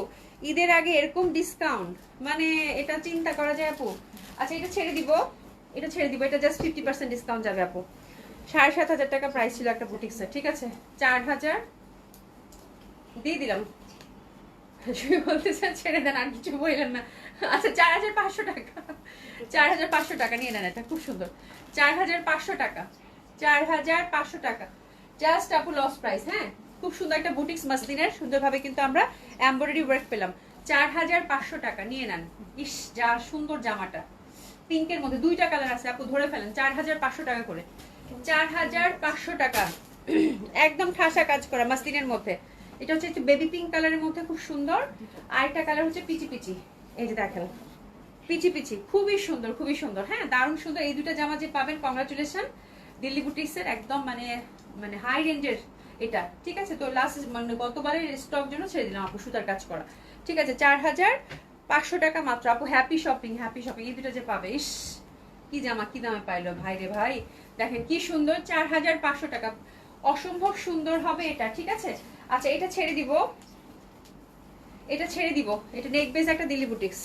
ঈদের আগে এরকম ডিসকাউন্ট মানে এটা চিন্তা করা যায় আপু। আচ্ছা এটা ছেড়ে দিব, এটা ছেড়ে দিব, এটা জাস্ট 50% ডিসকাউন্ট যাবে আপু। 7500 টাকা প্রাইস ছিল একটা বুটিক্সের, ঠিক আছে? 4000 দিয়ে দিলাম। বলতে চান ছেড়ে দেন, আর কিছু বললেন না। আচ্ছা 4500 টাকা, 4500 টাকা নিয়ে নেন, এটা খুব সুন্দর। 4500 টাকা, 4500 টাকা জাস্ট আপু লস প্রাইস। হ্যাঁ খুব সুন্দর একটা বুটিক্স মাসলিনের, সুন্দরভাবে কিন্তু আমরা এমব্রয়ডারি ওয়ার্ক পেলাম। 4500 টাকা নিয়ে নেন। ইস যা সুন্দর জামাটা, পিঙ্কের মধ্যে দুইটা কালার আছে আপু, ধরে ফেলেন। 4500 টাকা করে, 4500 টাকা একদম ঠাসা কাজ করা মাসলিনের মধ্যে। এটা হচ্ছে একটু বেবি পিঙ্ক কালারের মধ্যে, খুব সুন্দর। আর একটা কালার হচ্ছে পিচি পিচি, এই যে দেখেন পিচি পিচি, খুবই সুন্দর, খুবই সুন্দর। হ্যাঁ দারুণ সুন্দর। এই দুটো জামা যে পাবেন, কংগ্রাচুলেশন। দিল্লি বুটিক্সের একদম মানে মানে হাই রেঞ্জের এটা, ঠিক আছে? তো লাস্ট মানে গতবারের স্টক জন্য ছেড়ে দিলাম আপু, সুতার কাজ করা, ঠিক আছে? 4500 টাকা মাত্র আপু। Happy shopping, happy shopping. এই দুটো যে পাবে, ইস কি জামা, কি দামে পাইলো ভাই রে ভাই। দেখেন কি সুন্দর, 4500 টাকা, অসম্ভব সুন্দর হবে এটা, ঠিক আছে? আচ্ছা এটা ছেড়ে দিব, এটা ছেড়ে দিব। এটা নেক বেস একটা দিল্লি বুটিক্স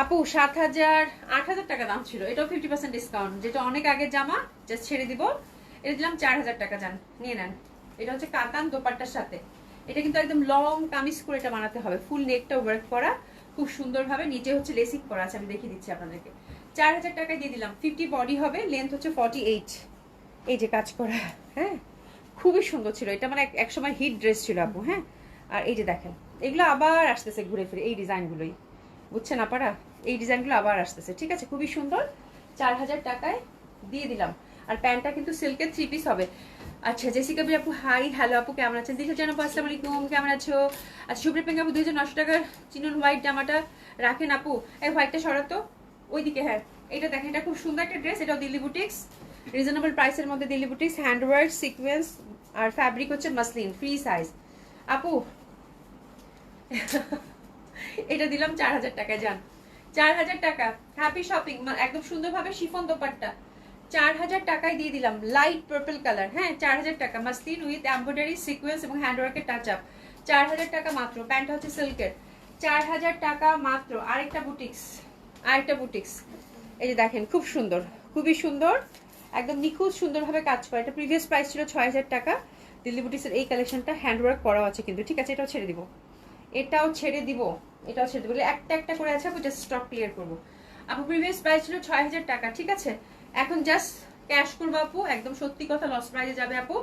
আপু, 7000 8000 টাকা দাম ছিল। এটাও 50% ডিসকাউন্ট, যেটা অনেক আগের জামা, জাস্ট ছেড়ে দিব। এটা দিলাম 4000 টাকা, যান নিয়ে নেন। এটা হচ্ছে কাতান দোপাট্টার সাথে, এটা কিন্তু একদম লং কামিজ করে এটা বানাতে হবে, ফুল নেকটা ওয়ার্ক করা খুব সুন্দরভাবে, নিচে হচ্ছে লেসিং করা আছে, আমি দেখিয়ে দিচ্ছি আপনাদেরকে। 4000 টাকায় দিয়ে দিলাম। 50 বডি হবে, লেন্থ হচ্ছে 48, এই যে কাজ করা। হ্যাঁ খুবই সুন্দর ছিল এটা, মানে এক সময় হিট ড্রেস ছিল আপু। হ্যাঁ আর এই যে দেখেন এগুলো আবার আসতেছে ঘুরে ফিরে, এই ডিজাইনগুলোই, বুঝছেন আপনারা? এই ডিজাইনগুলো আবার আসতেছে, ঠিক আছে? খুবই সুন্দর, 4000 টাকায় দিয়ে দিলাম। আর প্যান্টটা কিন্তু সিল্কের 3 পিস হবে। আচ্ছা জেসিকা বি আপু হাই, হ্যালো আপু কেমন আছেন? দিশা জান আপু আসসালামু আলাইকুম, কেমন আছো? আচ্ছা সুপ্রিয়া পিঙ্ক আপু 2900 টাকার চিনন হোয়াইট জামাটা রাখেন আপু, এই হোয়াইটটা সরাতো ওইদিকে। হ্যাঁ এটা দেখেন, এটা খুব সুন্দর একটা ড্রেস, এটাও দিল্লি বুটিক্স, রিজনেবল প্রাইসের মধ্যে Delhi boutiques, hand work sequence, আর ফ্যাব্রিক হচ্ছে মাসলিন, ফ্রি সাইজ আপু। এটা দিলাম 4000 টাকায়, যান 4000 টাকা। হ্যাপি শপিং, একদম সুন্দরভাবে শিফন দোপাট্টা 4000 টাকায় দিয়ে দিলাম, লাইট পার্পল কালার। হ্যাঁ 4000 টাকা, মাসলিন উইথ এমব্রয়ডারি সিকোয়েন্স এবং হ্যান্ডওয়ার্কের টাচ আপ, 4000 টাকা মাত্র। প্যান্টটা হচ্ছে সিল্কের, 4000 টাকা মাত্র। আরেকটা বুটিক্স, আরেকটা বুটিক্স, এই যে দেখেন খুব সুন্দর, খুবই সুন্দর, একদম নিখুঁত সুন্দরভাবে কাজ করা। এটা প্রিভিয়াস প্রাইস ছিল 6000 টাকা। দিল্লি বুটিক্সের এই কালেকশনটা হ্যান্ডওয়ার্ক করাও আছে কিন্তু, ঠিক আছে? এটাও ছেড়ে দিব, এটাও ছেড়ে দিব, এটাও ছেড়ে দিব। একটা একটা করে আছে আপু, জাস্ট স্টক ক্লিয়ার করবো আপু। প্রিভিয়াস প্রাইস ছিল 6000 টাকা, ঠিক আছে? এখন জাস্ট ক্যাশ করবো আপু, একদম সত্যি কথা, লস প্রাইসে যাবে আপু,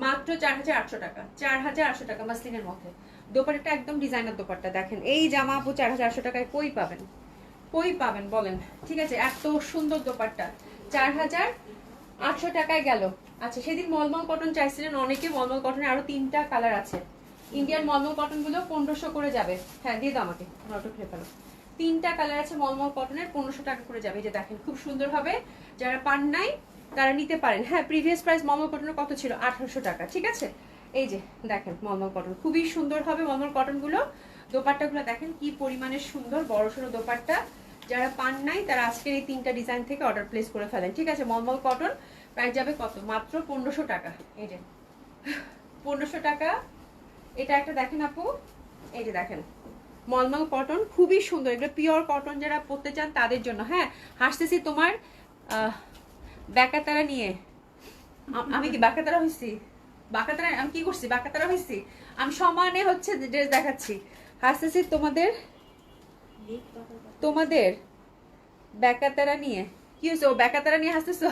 মাত্র 4800 টাকা, 4800 টাকা মাসলিনের মধ্যে। দোপাট্টাটা একদম ডিজাইনার দোপাট্টা, দেখেন এই জামা আপু 4800 টাকায় কই পাবেন, কই পাবেন বলেন? ঠিক আছে, এত সুন্দর দোপাট্টা 4800 টাকায় গেল। আচ্ছা, সেদিন মলমল কটন চাইছিলেন অনেকে, মলমল কটনে আরো 3টা কালার আছে। ইন্ডিয়ান মলমল কটন গুলো 1500 করে যাবে। হ্যাঁ দিয়ে দাও আমাকে, নটো খেয়ে ফেলো। 3টা কালার আছে মলমল কটনের, 1500 টাকা করে যাবে। এই যে দেখেন খুব সুন্দর হবে, যারা পান নাই তারা নিতে পারেন। হ্যাঁ, প্রিভিয়াস প্রাইস মলমল কটনের কত ছিল? 1800 টাকা। ঠিক আছে, এই যে দেখেন মলমল কটন খুবই সুন্দর হবে। মলমল কটন গুলো দোপাট্টাগুলো দেখেন কি পরিমাণে সুন্দর, বড় সড়ো দোপাট্টা। যারা পান নাই তারা আজকের এই 3টা ডিজাইন থেকে অর্ডার প্লেস করে ফেলেন। ঠিক আছে, মলমল কটন প্রাইস যাবে কত? মাত্র 1500 টাকা। এই যে 1500 টাকা। এটা একটা দেখেন আপু, এই যে দেখেন মলমল কটন খুবই সুন্দর, এগুলো পিওর কটন, যারা পরতে চান তাদের জন্য। হ্যাঁ, হাসতেছি তোমার ব্যাকাতারা নিয়ে। আমি কি বাকাতারা হয়েছি? বাকাতারা আমি কি করছি? বাকাতারা হয়েছি? আমি সমানে হচ্ছে ড্রেস দেখাচ্ছি। হাসতেছি তোমাদের ব্যাকাতারা নিয়ে। কি হয়েছে? ও ব্যাকাতারা নিয়ে হাসতেছো?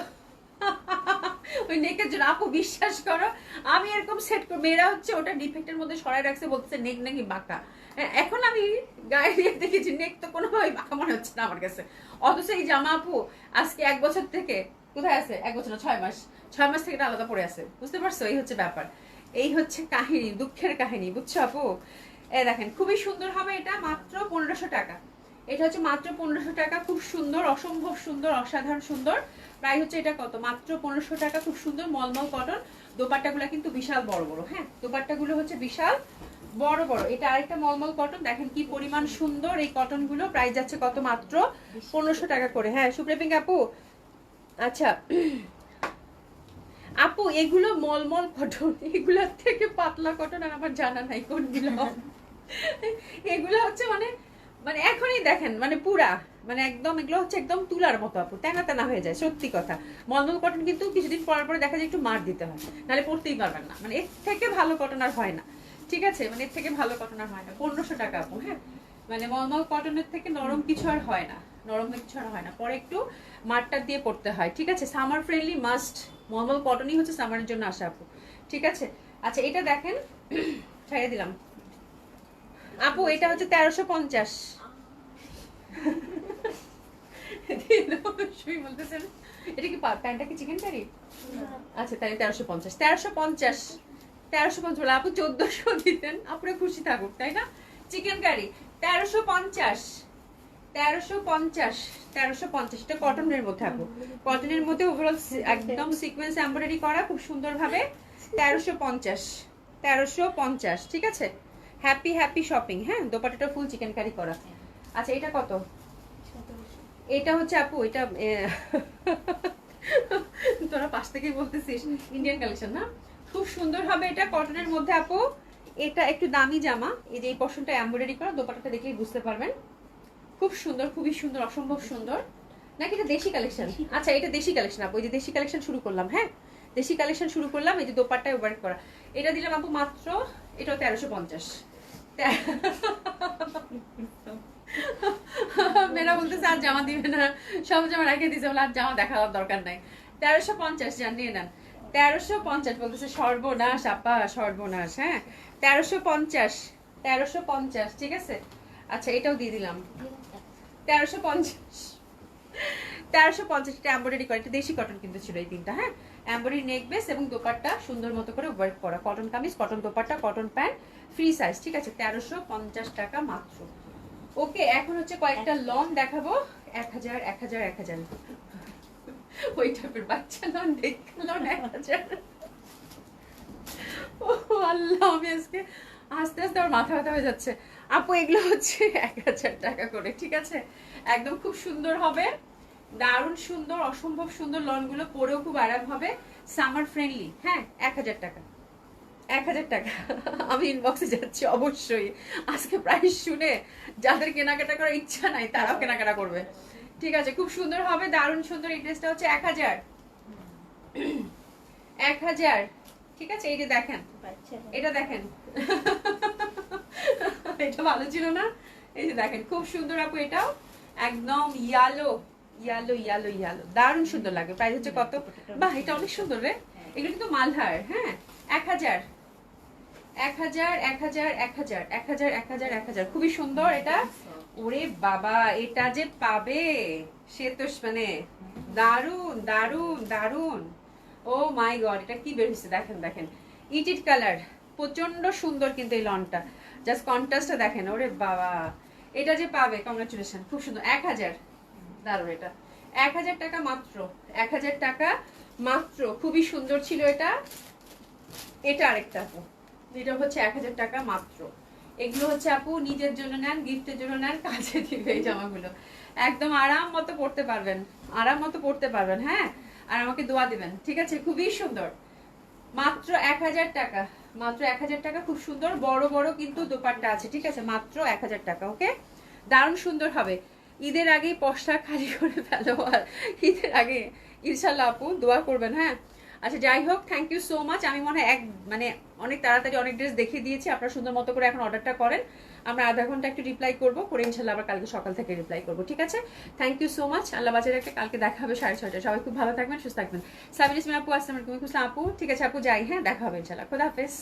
ওই নেকের জন্য। আপু বিশ্বাস করো, আমি এরকম সেট করে, মেয়েরা হচ্ছে ওটা ডিফেক্টের মধ্যে সরাই রাখছে, বলতেছে নেক নাকি বাঁকা। এখন আমি গায়ে দিয়ে দেখেছি নেক তো কোনোভাবে বাঁকা মনে হচ্ছে না আমার কাছে। অথচ এই জামা আপু আজকে 1 বছর থেকে কোথায় আছে? 1 বছর না, 6 মাস। 6 মাস থেকে এটা আলাদা পড়ে আছে, বুঝতে পারছো? এই হচ্ছে ব্যাপার, এই হচ্ছে কাহিনী, দুঃখের কাহিনী, বুঝছো আপু? দেখেন খুবই সুন্দর হবে এটা, মাত্র 1500 টাকা। এটা হচ্ছে মাত্র 1500 টাকা। খুব সুন্দর, অসম্ভব সুন্দর, অসাধারণ সুন্দর। প্রাইস হচ্ছে এটা কত? মাত্র 1500 টাকা। খুব সুন্দর মলমল কটন। দোপাট্টাগুলো কিন্তু বিশাল বড় বড়। হ্যাঁ, দোপাট্টাগুলো হচ্ছে বিশাল বড় বড়। এটা আরেকটা মলমল কটন, দেখেন কি পরিমাণ সুন্দর এই কটন গুলো। প্রাইস যাচ্ছে কত? মাত্র 1500 টাকা করে। হ্যাঁ সুপ্রেপিং আপু। আচ্ছা আপু, এগুলো মলমল কটন, এগুলোর থেকে পাতলা কটন আর আমার জানা নাই কোনগুলো। এগুলো হচ্ছে মানে মানে এখনই দেখেন মানে পুরা মানে একদম, এগুলো হচ্ছে একদম তুলার মতো আপু, তেনা তেনা হয়ে যায়, সত্যি কথা। মলমল কটন কিন্তু কিছুদিন পর পরে দেখা যায় একটু মার দিতে হয়, নাহলে পরতেই পারবেন না। মানে এর থেকে ভালো কটন আর হয় না। ঠিক আছে, মানে এর থেকে ভালো কটন আর হয় না। 1500 টাকা আপু। হ্যাঁ, মানে মলমল কটনের থেকে নরম কিছু আর হয় না, নরম কিছু আর হয় না, পরে একটু মারটা দিয়ে পড়তে হয়। ঠিক আছে, সামার ফ্রেন্ডলি মাস্ট মলমল কটনই হচ্ছে সামারের জন্য আসা আপু। ঠিক আছে, আচ্ছা এটা দেখেন, ছাড়িয়ে দিলাম আপু। এটা হচ্ছে 1350। বলতেছেন এটা কি প্যান্টটা কি চিকেন কারি? আচ্ছা তাই 1350। 1350 বলে আপু 1400 দিতেন, আপনারা খুশি থাকুক, তাই না? Chicken curry 1350। 1350 এটা কটনের মধ্যে আপু, কটনের মধ্যে ওভারঅল একদম সিকোয়েন্স এমব্রয়ডারি করা খুব সুন্দর ভাবে। 1350। ঠিক আছে, হ্যাপি হ্যাপি শপিং। হ্যাঁ, দোপাট্টাটা ফুল চিকেন কারি করা। আচ্ছা এটা কত? এটা হচ্ছে আপু, এটা তোরা পাশ থেকেই বলতেছিস ইন্ডিয়ান কালেকশন না? খুব সুন্দর হবে এটা কটনের মধ্যে আপু। এটা একটু দামি জামা, এই যে এই পশনটা এমব্রয়ডারি করা, দোপাট্টাটা দেখলেই বুঝতে পারবেন। খুব সুন্দর, খুবই সুন্দর, অসম্ভব সুন্দর। নাকি এটা দেশি কালেকশন? আচ্ছা এটা দেশি কালেকশন আপু, এই যে দেশি কালেকশন শুরু করলাম। হ্যাঁ, দেশি কালেকশন শুরু করলাম। এই যে দোপাট্টায় ওয়ার্ক করা, এটা দিলাম আপু মাত্র, এটাও 1350। মেয়েরা বলতেছে আর জামা দিবে না, সব জামা রেখে দিছে, বলে আর জামা দেখার দরকার নাই। 1350 জানিয়ে নেন। 1350 বলতেছে, সর্বনাশ আপা, সর্বনাশ। হ্যাঁ 1350। ঠিক আছে, আচ্ছা এটাও দিয়ে দিলাম 1350। 1350 এটা এমব্রয়ডারি করা, এটা দেশি কটন কিন্তু ছিল এই তিনটা। হ্যাঁ, এমব্রয়ডারি নেক বেস এবং দোপাট্টা সুন্দর মতো করে ওয়ার্ক করা, cotton kameez, cotton dupatta, cotton pant, free size. ঠিক আছে, 1350 টাকা মাত্র। ওকে, এখন হচ্ছে কয়েকটা লং দেখাবো। 1000 1000 1000 ওই টাইপের বাচ্চা লং দেখলাম 1000। ও আল্লাহ, আমি আজকে আস্তে আস্তে আমার মাথা ব্যথা হয়ে যাচ্ছে আপু। এগুলো হচ্ছে 1000 টাকা করে। ঠিক আছে, একদম খুব সুন্দর হবে, দারুণ সুন্দর, অসম্ভব সুন্দর। লন গুলো পরেও খুব আরাম হবে, সামার ফ্রেন্ডলি। হ্যাঁ 1000 টাকা। 1000 টাকা। আমি ইনবক্সে যাচ্ছি অবশ্যই। আজকে প্রাইস শুনে যাদের কেনাকাটা করার ইচ্ছা নাই তারাও কেনাকাটা করবে। ঠিক আছে, খুব সুন্দর হবে, দারুণ সুন্দর। এই ড্রেসটা হচ্ছে 1000। 1000। ঠিক আছে, এই যে দেখেন, এটা দেখেন। এটা ভালো ছিল না? এই যে দেখেন খুব সুন্দর আপু, এটাও একদম ইয়ালো ইয়ালো ইয়ালো ইয়ালো, দারুণ সুন্দর লাগে। প্রাইস হচ্ছে কত? বাহ, এটা অনেক সুন্দর রে। এগুলো কিন্তু মালহার। হ্যাঁ 1000 1000 1000 1000 1000 1000 1000 খুবই সুন্দর। এটা ওরে বাবা, এটা যে পাবে সে তো মানে দারুন দারুন দারুন। ও মাই গড, এটা কি বের হয়েছে দেখেন দেখেন, ইটিট কালার, প্রচন্ড সুন্দর কিন্তু এই লনটা, জাস্ট কন্ট্রাস্টটা দেখেন। ওরে বাবা, এটা যে পাবে কংগ্রাচুলেশন, খুব সুন্দর। 1000, দারুন এটা, 1000 টাকা মাত্র, 1000 টাকা মাত্র, খুবই সুন্দর ছিল এটা। এটা আরেকটা আপু, এটা হচ্ছে 1000 টাকা মাত্র। এগুলো হচ্ছে আপু নিজের জন্য নেন, গিফটের জন্য নেন, কাজে দিবে এই জামাগুলো। একদম আরাম মতো পড়তে পারবেন, আরাম মতো পড়তে পারবেন। হ্যাঁ, আর আমাকে দোয়া দিবেন, ঠিক আছে? খুবই সুন্দর, মাত্র 1000 টাকা, মাত্র 1000 টাকা। খুব সুন্দর বড় বড় কিন্তু দোপাট্টা আছে, ঠিক আছে? মাত্র 1000 টাকা। ওকে, দারুণ সুন্দর হবে। ঈদের আগেই পশটা খালি করে ফেলো, আর ঈদের আগে ইনশাল্লাহ আপু দোয়া করবেন। হ্যাঁ, আচ্ছা যাই হোক, থ্যাংক ইউ সো মাচ। আমি মনে হয় মানে অনেক তাড়াতাড়ি অনেক ড্রেস দেখিয়ে দিয়েছি, আপনারা সুন্দর মতো করে এখন অর্ডারটা করেন। আমরা আধা ঘন্টা একটু রিপ্লাই করবো, করে ইনশাল্লাহ আবার কালকে সকাল থেকে রিপ্লাই করবো, ঠিক আছে? Thank you so much. আল্লাহ বাজারে একটা, কালকে দেখা হবে 6:30টায়। সবাই খুব ভালো থাকবেন, সুস্থ থাকবেন। সাবিনা আপু, আসসালামু আলাইকুম। আপু ঠিক আছে আপু, যাই। হ্যাঁ, দেখা হবে ইনশাল্লাহ। খোদা হাফেজ।